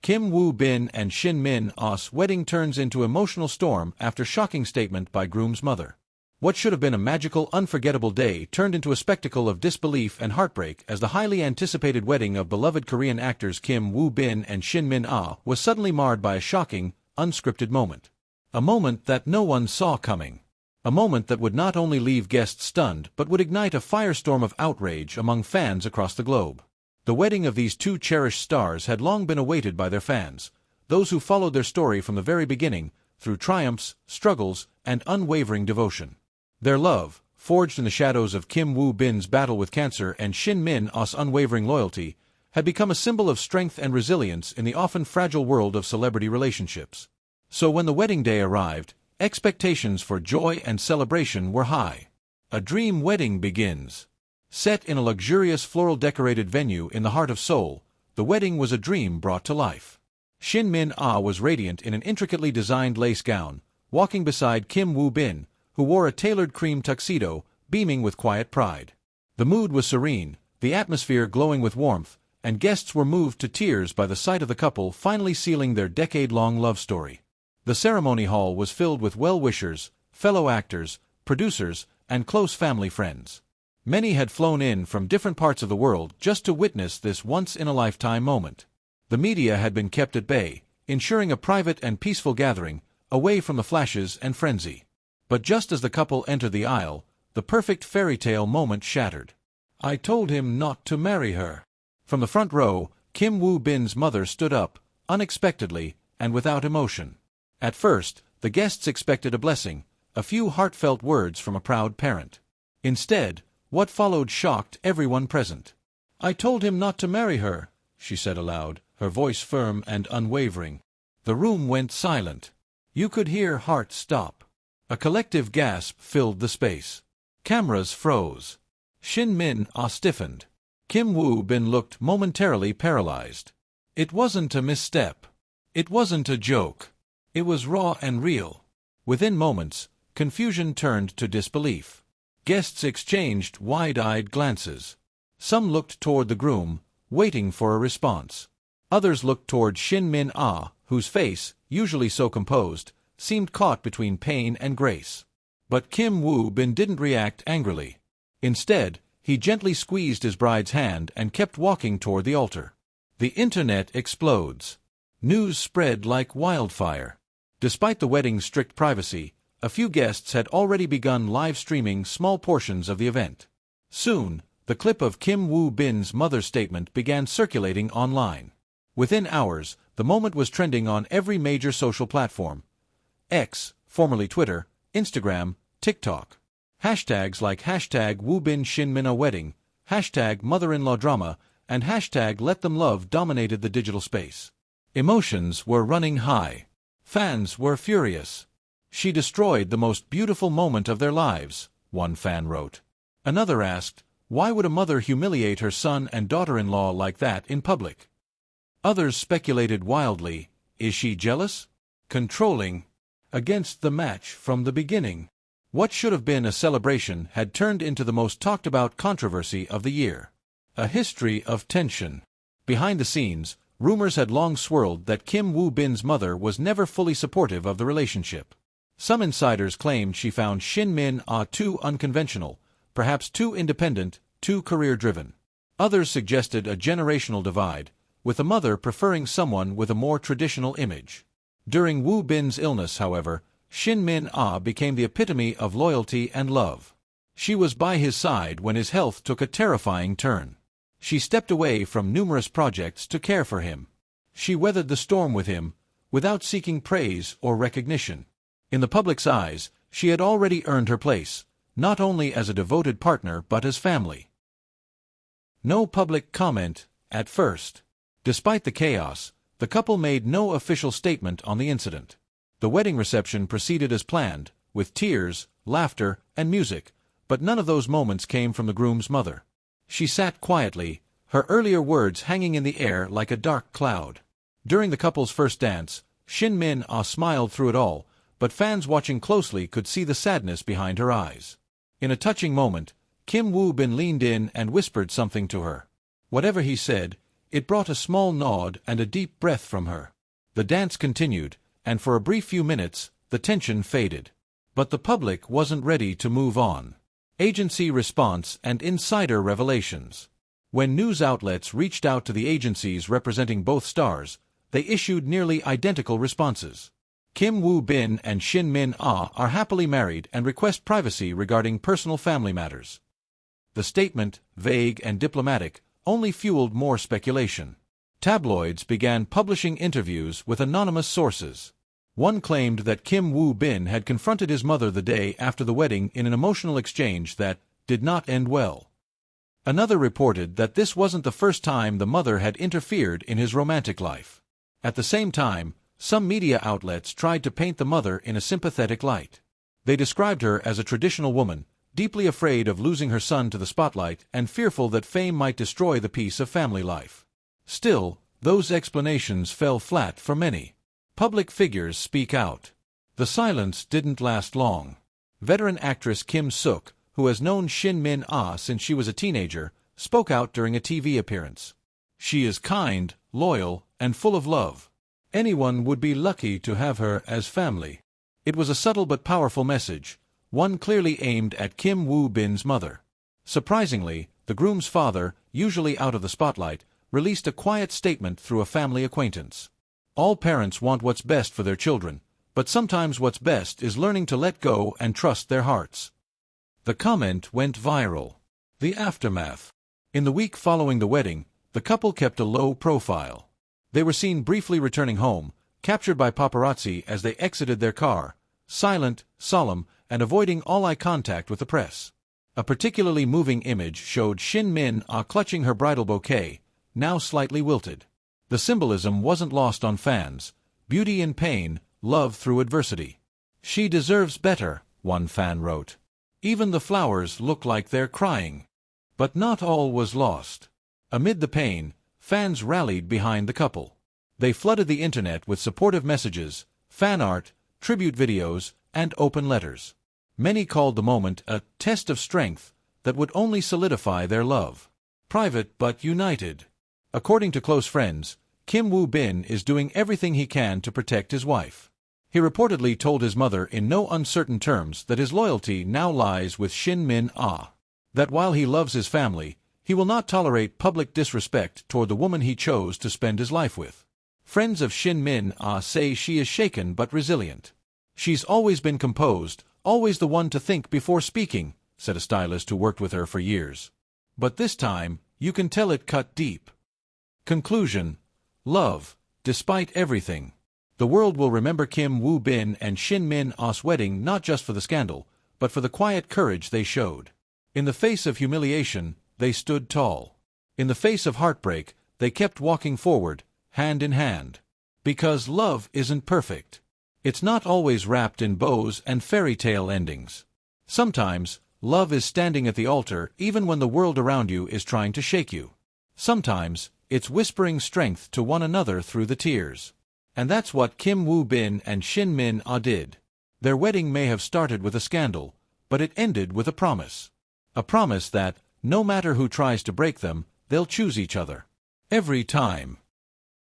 Kim Woo-bin and Shin Min-ah's wedding turns into emotional storm after shocking statement by groom's mother. What should have been a magical, unforgettable day turned into a spectacle of disbelief and heartbreak as the highly anticipated wedding of beloved Korean actors Kim Woo-bin and Shin Min-ah was suddenly marred by a shocking, unscripted moment. A moment that no one saw coming. A moment that would not only leave guests stunned but would ignite a firestorm of outrage among fans across the globe. The wedding of these two cherished stars had long been awaited by their fans, those who followed their story from the very beginning, through triumphs, struggles, and unwavering devotion. Their love, forged in the shadows of Kim Woo-bin's battle with cancer and Shin Min-ah's unwavering loyalty, had become a symbol of strength and resilience in the often fragile world of celebrity relationships. So when the wedding day arrived, expectations for joy and celebration were high. A dream wedding begins. Set in a luxurious floral-decorated venue in the heart of Seoul, the wedding was a dream brought to life. Shin Min-ah was radiant in an intricately designed lace gown, walking beside Kim Woo-bin, who wore a tailored cream tuxedo, beaming with quiet pride. The mood was serene, the atmosphere glowing with warmth, and guests were moved to tears by the sight of the couple finally sealing their decade-long love story. The ceremony hall was filled with well-wishers, fellow actors, producers, and close family friends. Many had flown in from different parts of the world just to witness this once-in-a-lifetime moment. The media had been kept at bay, ensuring a private and peaceful gathering, away from the flashes and frenzy. But just as the couple entered the aisle, the perfect fairy tale moment shattered. "I told him not to marry her." From the front row, Kim Woo-bin's mother stood up, unexpectedly, and without emotion. At first, the guests expected a blessing, a few heartfelt words from a proud parent. Instead, what followed shocked everyone present. "I told him not to marry her," she said aloud, her voice firm and unwavering. The room went silent. You could hear hearts stop. A collective gasp filled the space. Cameras froze. Shin Min-ah stiffened. Kim Woo-bin looked momentarily paralyzed. It wasn't a misstep. It wasn't a joke. It was raw and real. Within moments, confusion turned to disbelief. Guests exchanged wide-eyed glances. Some looked toward the groom, waiting for a response. Others looked toward Shin Min-ah, whose face, usually so composed, seemed caught between pain and grace. But Kim Woo-bin didn't react angrily. Instead, he gently squeezed his bride's hand and kept walking toward the altar. The internet explodes. News spread like wildfire. Despite the wedding's strict privacy, a few guests had already begun live-streaming small portions of the event. Soon, the clip of Kim Woo-bin's mother's statement began circulating online. Within hours, the moment was trending on every major social platform. X, formerly Twitter, Instagram, TikTok. Hashtags like hashtag Woo-bin Shin Min-ah wedding, hashtag mother-in-law drama, and hashtag let them love dominated the digital space. Emotions were running high. Fans were furious. "She destroyed the most beautiful moment of their lives," one fan wrote. Another asked, why would a mother humiliate her son and daughter-in-law like that in public? Others speculated wildly, is she jealous? Controlling? Against the match from the beginning? What should have been a celebration had turned into the most talked-about controversy of the year. A history of tension. Behind the scenes, rumors had long swirled that Kim Woo-bin's mother was never fully supportive of the relationship. Some insiders claimed she found Shin Min-ah too unconventional, perhaps too independent, too career-driven. Others suggested a generational divide, with the mother preferring someone with a more traditional image. During Woo-bin's illness, however, Shin Min-ah became the epitome of loyalty and love. She was by his side when his health took a terrifying turn. She stepped away from numerous projects to care for him. She weathered the storm with him, without seeking praise or recognition. In the public's eyes, she had already earned her place, not only as a devoted partner but as family. No public comment, at first. Despite the chaos, the couple made no official statement on the incident. The wedding reception proceeded as planned, with tears, laughter, and music, but none of those moments came from the groom's mother. She sat quietly, her earlier words hanging in the air like a dark cloud. During the couple's first dance, Shin Min-ah smiled through it all, but fans watching closely could see the sadness behind her eyes. In a touching moment, Kim Woo-bin leaned in and whispered something to her. Whatever he said, It brought a small nod and a deep breath from her. The dance continued, and for a brief few minutes, the tension faded. But the public wasn't ready to move on. Agency response and insider revelations. When news outlets reached out to the agencies representing both stars, they issued nearly identical responses. Kim Woo Bin and Shin Min Ah are happily married and request privacy regarding personal family matters. The statement, vague and diplomatic, only fueled more speculation. Tabloids began publishing interviews with anonymous sources. One claimed that Kim Woo Bin had confronted his mother the day after the wedding in an emotional exchange that did not end well. Another reported that this wasn't the first time the mother had interfered in his romantic life. At the same time, some media outlets tried to paint the mother in a sympathetic light. They described her as a traditional woman, deeply afraid of losing her son to the spotlight and fearful that fame might destroy the peace of family life. Still, those explanations fell flat for many. Public figures speak out. The silence didn't last long. Veteran actress Kim Suk, who has known Shin Min Ah since she was a teenager, spoke out during a TV appearance. She is kind, loyal, and full of love. Anyone would be lucky to have her as family. It was a subtle but powerful message, one clearly aimed at Kim Woo Bin's mother. Surprisingly, the groom's father, usually out of the spotlight, released a quiet statement through a family acquaintance. All parents want what's best for their children, but sometimes what's best is learning to let go and trust their hearts. The comment went viral. The aftermath. In the week following the wedding, the couple kept a low profile. They were seen briefly returning home, captured by paparazzi as they exited their car, silent, solemn, and avoiding all eye contact with the press. A particularly moving image showed Shin Min Ah clutching her bridal bouquet, now slightly wilted. The symbolism wasn't lost on fans. Beauty in pain, love through adversity. She deserves better, one fan wrote. Even the flowers look like they're crying. But not all was lost. Amid the pain, fans rallied behind the couple. They flooded the internet with supportive messages, fan art, tribute videos, and open letters. Many called the moment a test of strength that would only solidify their love. Private but united. According to close friends, Kim Woo Bin is doing everything he can to protect his wife. He reportedly told his mother in no uncertain terms that his loyalty now lies with Shin Min Ah. That while he loves his family, he will not tolerate public disrespect toward the woman he chose to spend his life with. Friends of Shin Min Ah say she is shaken but resilient. She's always been composed, always the one to think before speaking, said a stylist who worked with her for years. But this time, you can tell it cut deep. Conclusion. Love, despite everything. The world will remember Kim Woo Bin and Shin Min Ah's wedding not just for the scandal, but for the quiet courage they showed. In the face of humiliation, they stood tall. In the face of heartbreak, they kept walking forward, hand in hand. Because love isn't perfect. It's not always wrapped in bows and fairy tale endings. Sometimes, love is standing at the altar even when the world around you is trying to shake you. Sometimes, it's whispering strength to one another through the tears. And that's what Kim Woo Bin and Shin Min Ah did. Their wedding may have started with a scandal, but it ended with a promise. A promise that, no matter who tries to break them, they'll choose each other. Every time.